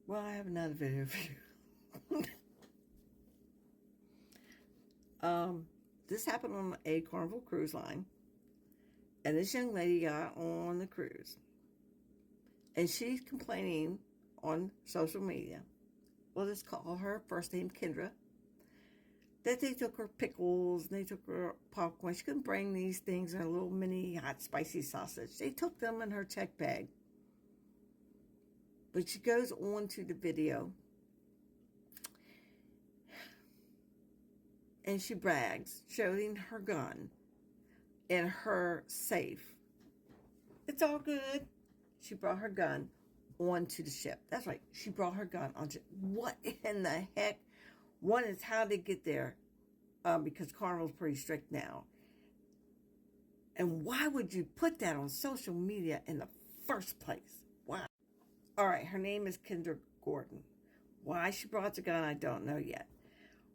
Well, I have another video for you. This happened on a Carnival cruise line, and this young lady got on the cruise, and she's complaining on social media. We'll just call her first name Kendra. That they took her pickles and they took her popcorn. She couldn't bring these things in a little mini hot spicy sausage. They took them in her check bag. But she goes on to the video and she brags, showing her gun in her safe. It's all good. She brought her gun onto the ship. That's right. She brought her gun onto. What in the heck? One is how they get there, because Carnival's pretty strict now. And why would you put that on social media in the first place? Why? All right, her name is Kendra Gordon. Why she brought the gun, I don't know yet.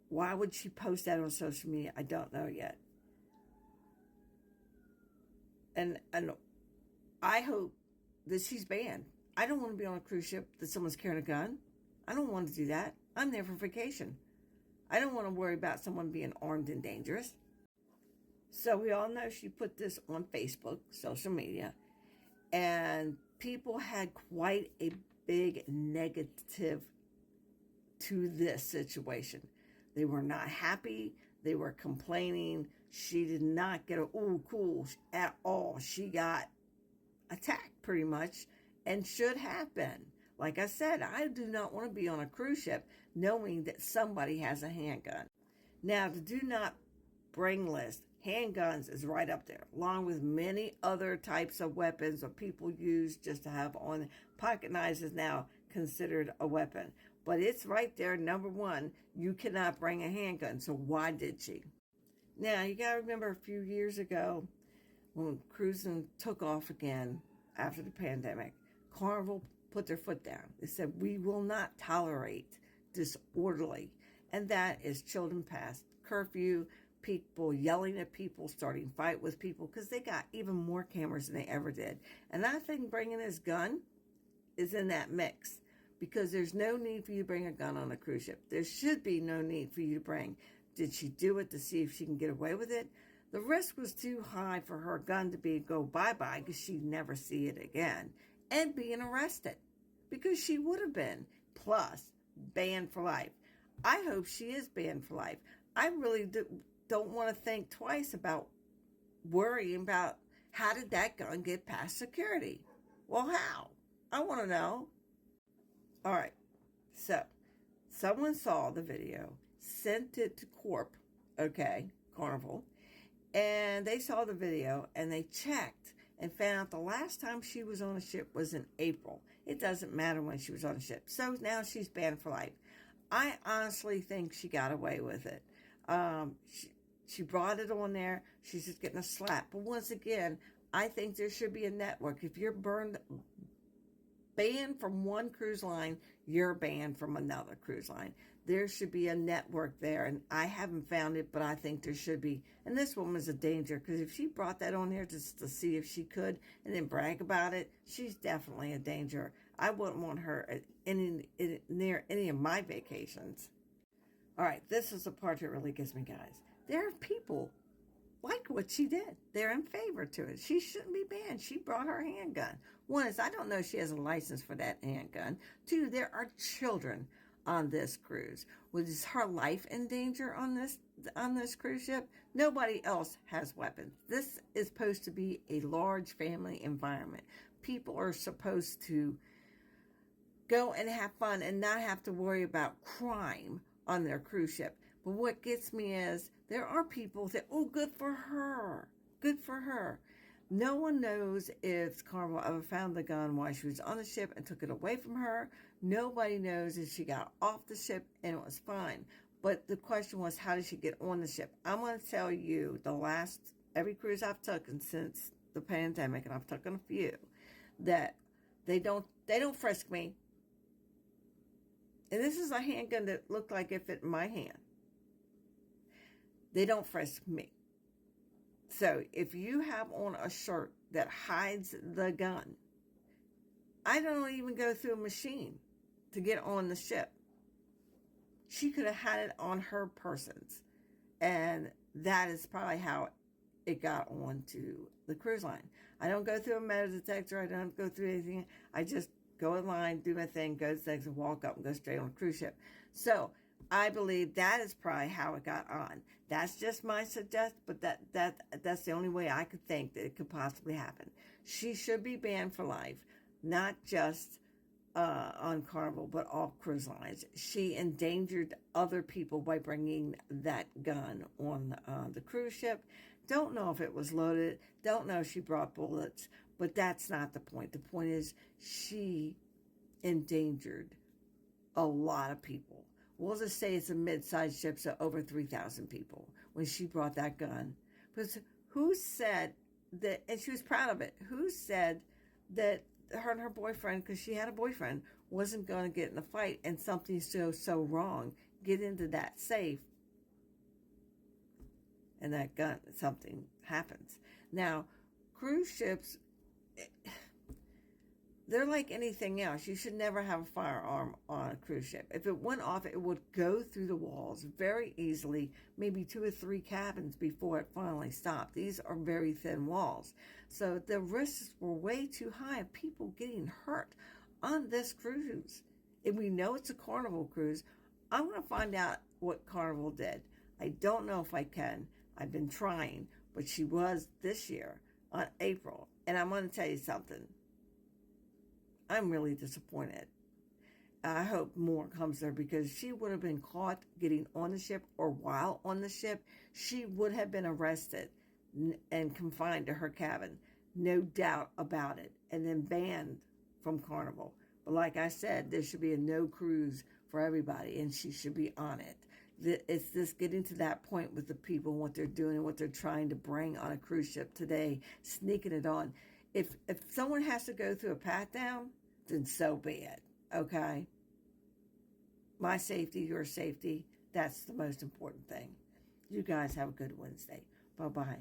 Why would she post that on social media? I don't know yet. And I hope that she's banned. I don't want to be on a cruise ship that someone's carrying a gun. I don't want to do that. I'm there for vacation. I don't want to worry about someone being armed and dangerous. So we all know she put this on Facebook, social media, and people had quite a big negative to this situation. They were not happy. They were complaining. She did not get a ooh cool at all. She got attacked pretty much, and should have been. Like I said, I do not want to be on a cruise ship knowing that somebody has a handgun. Now, the do not bring list, handguns is right up there, along with many other types of weapons or people use just to have on. Pocket knives is now considered a weapon, but it's right there, number one. You cannot bring a handgun, so why did she? Now, you got to remember a few years ago when cruising took off again after the pandemic, Carnival put their foot down. They said, we will not tolerate disorderly. And that is children past curfew, people yelling at people, starting fight with people, because they got even more cameras than they ever did. And I think bringing his gun is in that mix, because there's no need for you to bring a gun on a cruise ship. There should be no need for you to bring. Did she do it to see if she can get away with it? The risk was too high for her gun to go bye-bye, because she'd never see it again, and being arrested, because she would have been, plus banned for life. I hope she is banned for life. I really don't want to think twice about worrying about how did that gun get past security. Well, how? I want to know. All right, so someone saw the video, sent it to Carnival, and they saw the video and they checked and found out the last time she was on a ship was in April. It doesn't matter when she was on a ship. So now she's banned for life. I honestly think she got away with it. She brought it on there. She's just getting a slap. But once again, I think there should be a network. If you're banned from one cruise line, you're banned from another cruise line. There should be a network there, and I haven't found it, but I think there should be. And this woman's a danger, because if she brought that on there just to see if she could and then brag about it, she's definitely a danger. I wouldn't want her near any of my vacations. All right, this is the part that really gets me, guys. There are people like what she did. They're in favor to it. She shouldn't be banned. She brought her handgun. One is, I don't know if she has a license for that handgun. Two, there are children on this cruise. Was her life in danger on this cruise ship? Nobody else has weapons. This is supposed to be a large family environment. People are supposed to go and have fun and not have to worry about crime on their cruise ship. But what gets me is there are people that, oh, good for her. Good for her. No one knows if Carnival ever found the gun while she was on the ship and took it away from her. Nobody knows if she got off the ship and it was fine. But the question was, how did she get on the ship? I'm going to tell you, every cruise I've taken since the pandemic, and I've taken a few, that they don't frisk me. And this is a handgun that looked like it fit in my hand. They don't frisk me. So if you have on a shirt that hides the gun, I don't even go through a machine. to get on the ship. She could have had it on her persons. And that is probably how it got onto the cruise line. I don't go through a metal detector. I don't go through anything. I just go in line, do my thing, go to the exit, walk up, and go straight on a cruise ship. So I believe that is probably how it got on. That's just my suggestion, but that's the only way I could think that it could possibly happen. She should be banned for life, not just on Carnival, but all cruise lines. She endangered other people by bringing that gun on the cruise ship. Don't know if it was loaded. Don't know if she brought bullets, but that's not the point. The point is she endangered a lot of people. We'll just say it's a mid-sized ship, so over 3,000 people when she brought that gun. Because who said that, and she was proud of it, who said that her and her boyfriend, because she had a boyfriend, wasn't going to get in a fight and something so wrong, get into that safe and that gun, something happens. Now, cruise ships, they're like anything else. You should never have a firearm on a cruise ship. If it went off, it would go through the walls very easily, maybe 2 or 3 cabins before it finally stopped. These are very thin walls. So the risks were way too high of people getting hurt on this cruise. And we know it's a Carnival cruise. I'm going to find out what Carnival did. I don't know if I can. I've been trying, but she was this year on April. And I'm going to tell you something. I'm really disappointed. I hope more comes there because she would have been caught getting on the ship or while on the ship. She would have been arrested and confined to her cabin. No doubt about it. And then banned from Carnival. But like I said, there should be a no cruise for everybody and she should be on it. It's just getting to that point with the people and what they're doing and what they're trying to bring on a cruise ship today, sneaking it on. If someone has to go through a pat down, then so be it, okay? My safety, your safety, that's the most important thing. You guys have a good Wednesday. Bye-bye.